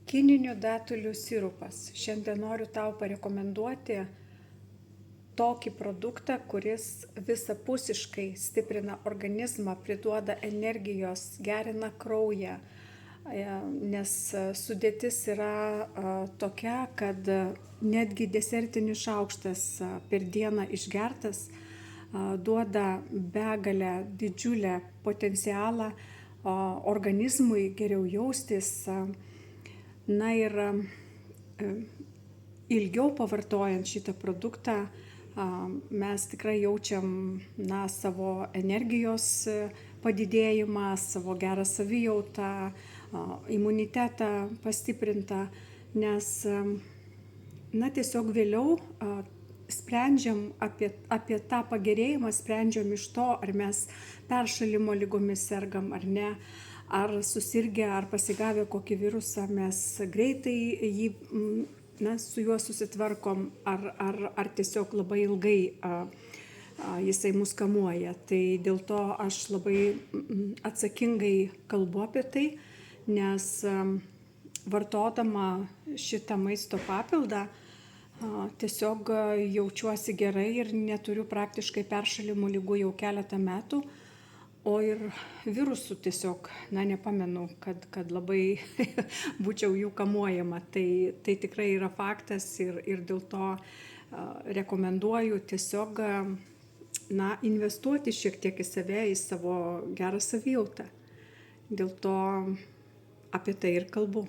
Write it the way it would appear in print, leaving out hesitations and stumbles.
Kininių datulių sirupas. Šiandien noriu tau parekomenduoti tokį produktą, kuris visapusiškai stiprina organizmą, priduoda energijos, gerina kraują, nes sudėtis yra tokia, kad netgi desertinis šaukštas per dieną išgertas duoda begalę didžiulę potencialą organizmui geriau jaustis. Na ir ilgiau pavartojant šitą produktą mes tikrai jaučiam savo energijos padidėjimą, savo gerą savijautą, imunitetą pastiprintą, nes tiesiog vėliau sprendžiam apie tą pagerėjimą, sprendžiam iš to, ar mes peršalimo ligomis sergam ar ne, ar susirgę, ar pasigavę kokį virusą, mes greitai jį, su juo susitvarkom, ar tiesiog labai ilgai jisai mus kamuoja. Tai dėl to aš labai atsakingai kalbu apie tai, nes vartodama šitą maisto papildą tiesiog jaučiuosi gerai ir neturiu praktiškai peršalimo ligų jau keletą metų. O ir virusų tiesiog, nepamenu, kad labai būčiau jų kamuojama. Tai tikrai yra faktas ir dėl to rekomenduoju tiesiog investuoti šiek tiek į save, į savo gerą savijautą. Dėl to apie tai ir kalbu.